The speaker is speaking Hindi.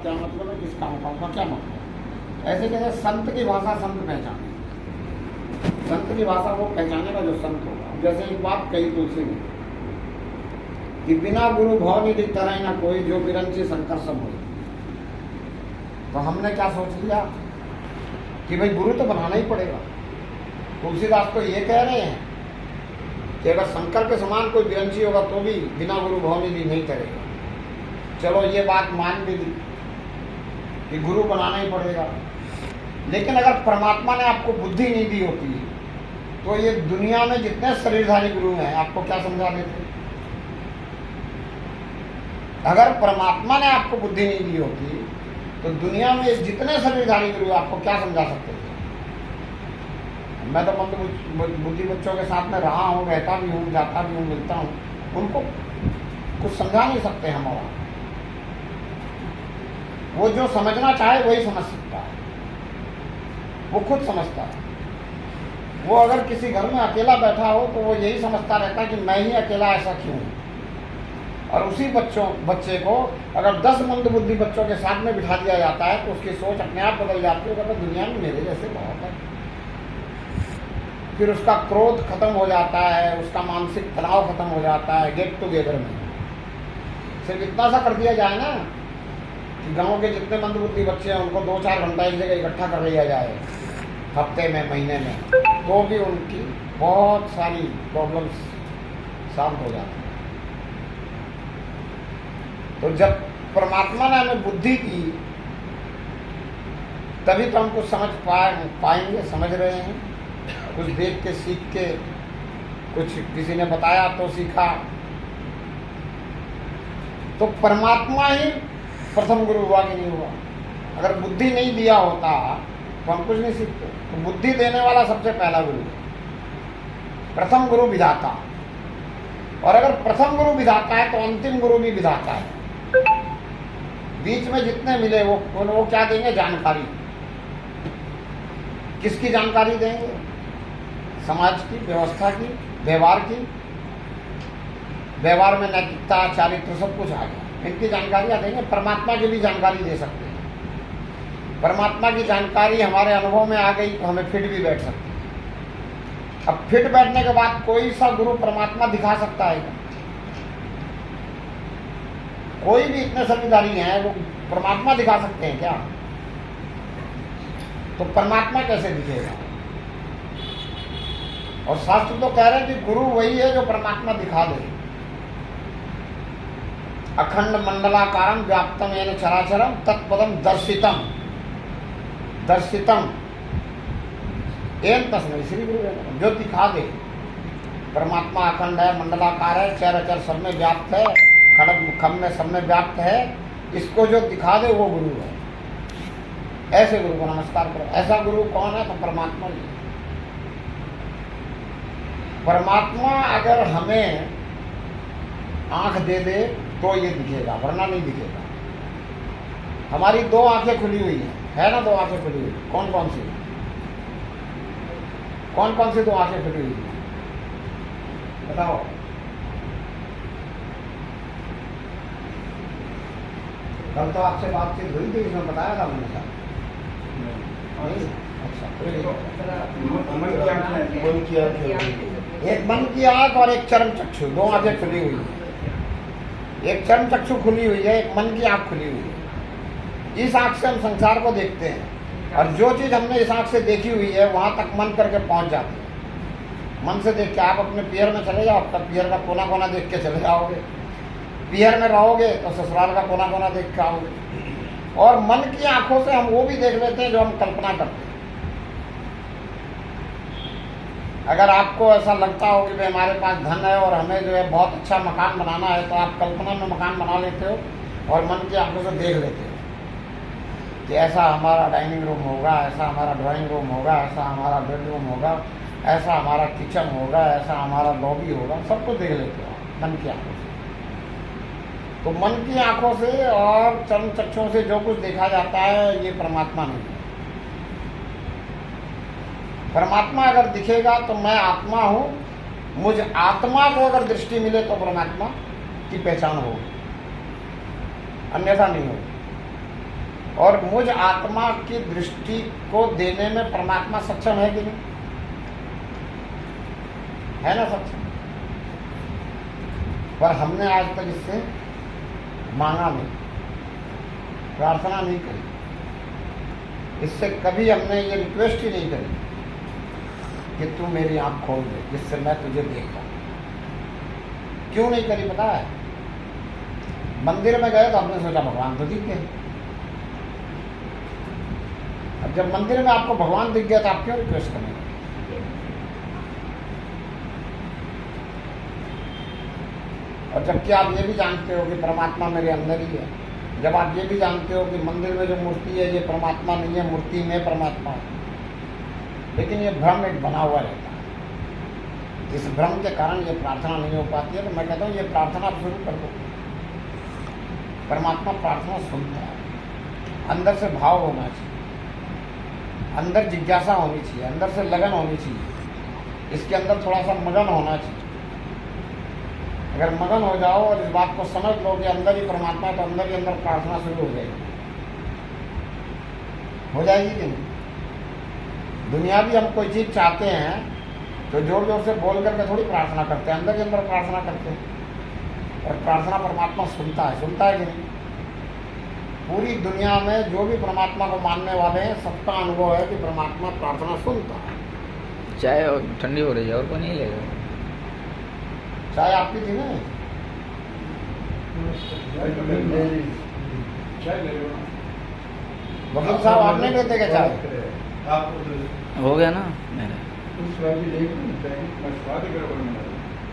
क्या मतलब है, किस काम का क्या मतलब। ऐसे जैसे संत की भाषा संत पहचाने, संत की भाषा वो पहचानेगा जो संत होगा। जैसे एक बात कही तुलसी ने कि बिना गुरु भाव निधि तरह ना कोई, जो बिरंची शंकर सब हो। तो हमने क्या सोच लिया कि भाई गुरु तो बनाना ही पड़ेगा। तुलसीदास तो ये कह रहे हैं कि अगर शंकर के समान कोई बिरंची होगा तो भी बिना गुरु भाव निधि नहीं करेगा। चलो ये बात मान भी दी कि गुरु बनाना ही पड़ेगा, लेकिन अगर परमात्मा ने आपको बुद्धि नहीं दी होती तो ये दुनिया में जितने शरीरधारी गुरु हैं आपको क्या समझा देते। अगर परमात्मा ने आपको बुद्धि नहीं दी होती तो दुनिया में जितने शरीरधारी गुरु आपको क्या समझा सकते थे। मैं तो बुद्धि बच्चों के साथ में रहा हूँ, रहता भी हूँ, जाता भी हूँ, मिलता हूँ, उनको कुछ समझा नहीं सकते हम। और वो जो समझना चाहे वही समझ सकता है, वो खुद समझता है। वो अगर किसी घर में अकेला बैठा हो तो वो यही समझता रहता है कि मैं ही अकेला ऐसा क्यों हूँ। और उसी बच्चे को अगर 10 मंद बुद्धि बच्चों के साथ में बिठा दिया जाता है तो उसकी सोच अपने आप बदल जाती है। तो दुनिया में मेरे जैसे बहुत है। फिर उसका क्रोध खत्म हो जाता है, उसका मानसिक तनाव खत्म हो जाता है। गेट टुगेदर में सिर्फ इतना सा कर दिया जाए ना कि गांव के जितने मंद बुद्धि बच्चे हैं उनको 2-4 घंटा एक जगह इकट्ठा कर लिया जाए हफ्ते में, महीने में, तो भी उनकी बहुत सारी प्रॉब्लम्स सॉल्व हो जाती है। तो जब परमात्मा ने हमें बुद्धि दी तभी तो हम कुछ समझ पाएंगे, समझ रहे हैं। कुछ देख के, सीख के, कुछ किसी ने बताया तो सीखा। तो परमात्मा ही प्रथम गुरु हुआ कि नहीं हुआ। अगर बुद्धि नहीं दिया होता तो हम कुछ नहीं सीखते। तो बुद्धि देने वाला सबसे पहला गुरु है, प्रथम गुरु विधाता। और अगर प्रथम गुरु विधाता है तो अंतिम गुरु भी विधाता है। बीच में जितने मिले वो क्या देंगे, जानकारी। किसकी जानकारी देंगे, समाज की, व्यवस्था की, व्यवहार की। व्यवहार में नैतिकता, चारित्र सब कुछ आ गया। इनकी जानकारियां देंगे। परमात्मा की भी जानकारी दे सकते हैं। परमात्मा की जानकारी हमारे अनुभव में आ गई तो हमें फिट भी बैठ सकते हैं। अब फिट बैठने के बाद कोई सा गुरु परमात्मा दिखा सकता है क्या? कोई भी इतने शरीरधारी हैं वो परमात्मा दिखा सकते हैं क्या? तो परमात्मा कैसे दिखेगा? और शास्त्र तो कह रहे हैं कि गुरु वही है जो परमात्मा दिखा दे। अखंड मंडलाकारम व्याप्तम येन चराचरम तत्पदम दर्शितम, दर्शितम एन तस्मै श्री गुरु, जो दिखा दे। परमात्मा अखंड है, मंडलाकार है, चराचर सब में व्याप्त है, खड़ग खम में सब में व्याप्त है। इसको जो दिखा दे वो गुरु है। ऐसे गुरु को नमस्कार करो। ऐसा गुरु कौन है? तो परमात्मा ही। परमात्मा अगर हमें आंख दे दे तो ये दिखेगा, वरना नहीं दिखेगा। हमारी 2 आंखें खुली हुई है ना? 2 आंखें खुली हुई। कौन कौन सी? कौन कौन सी 2 आंखें खुली हुई है बताओ। कल तो आपसे बातचीत हुई थी, इसमें बताया था मैंने साहब। अच्छा, एक मन की आंख और एक चर्म चक्षु, 2 आंखें खुली हुई है। एक चर्म चक्षु खुली हुई है, एक मन की आंख खुली हुई है। इस आंख से हम संसार को देखते हैं और जो चीज हमने इस आंख से देखी हुई है वहां तक मन करके पहुंच जाती है। मन से देख के आप अपने पियर में चले जाओ, तब पियर का कोना कोना देख के चले जाओगे। पियर में रहोगे तो ससुराल का कोना कोना देख के आओगे। और मन की आंखों से हम वो भी देख लेते हैं जो हम कल्पना करते हैं। अगर आपको ऐसा लगता हो कि भाई हमारे पास धन है और हमें जो है बहुत अच्छा मकान बनाना है, तो आप कल्पना में मकान बना लेते हो और मन की आंखों से देख लेते हो कि ऐसा हमारा डाइनिंग रूम होगा, ऐसा हमारा ड्राइंग रूम होगा, ऐसा हमारा बेडरूम होगा, ऐसा हमारा किचन होगा, ऐसा हमारा लॉबी होगा। सब कुछ देख लेते हो मन की आंखों से। तो मन की आंखों से और चर्म चक्षुओं से जो कुछ देखा जाता है ये परमात्मा नहीं है। परमात्मा अगर दिखेगा तो मैं आत्मा हूं, मुझ आत्मा को अगर दृष्टि मिले तो परमात्मा की पहचान होगी, अन्यथा नहीं होगी। और मुझ आत्मा की दृष्टि को देने में परमात्मा सक्षम है कि नहीं? है ना सक्षम? पर हमने आज तक इससे मांगा नहीं, प्रार्थना नहीं करी, इससे कभी हमने ये रिक्वेस्ट ही नहीं करी कि तू मेरी आंख खोल दे जिससे मैं तुझे देख पाऊं। क्यों नहीं करी पता है? मंदिर में गए तो हमने सोचा भगवान तो दिख गए। अब जब मंदिर में आपको भगवान दिख गया तो आप क्यों रिक्वेस्ट करेंगे? और जबकि आप ये भी जानते हो कि परमात्मा मेरे अंदर ही है, जब आप ये भी जानते हो कि मंदिर में जो मूर्ति है ये परमात्मा नहीं है, मूर्ति में परमात्मा है, लेकिन ये भ्रम एक बना हुआ रहता है। इस भ्रम के कारण ये प्रार्थना नहीं हो पाती है। तो मैं कहता हूँ ये प्रार्थना आप शुरू कर दो। परमात्मा प्रार्थना सुनता है, अंदर से भाव होना चाहिए, अंदर जिज्ञासा होनी चाहिए, अंदर से लगन होनी चाहिए, इसके अंदर थोड़ा सा मगन होना चाहिए। अगर मगन हो जाओ और इस बात को समझ लो कि अंदर ही परमात्मा है तो अंदर ही अंदर प्रार्थना शुरू हो जाएगी। हो जाएगी कि नहीं? दुनिया भी हम कोई चीज़ चाहते हैं तो जोर जोर से बोल करके थोड़ी प्रार्थना करते हैं, अंदर ही अंदर प्रार्थना करते हैं। और प्रार्थना परमात्मा सुनता है कि नहीं? पूरी दुनिया में जो भी परमात्मा को मानने वाले हैं सबका अनुभव है कि परमात्मा प्रार्थना सुनता है। चाय ठंडी हो रही है और कोई नहीं लेगा। चाय आपकी थी ना? वकील साहब आपने लेते क्या चाय? हो गया ना मेरा।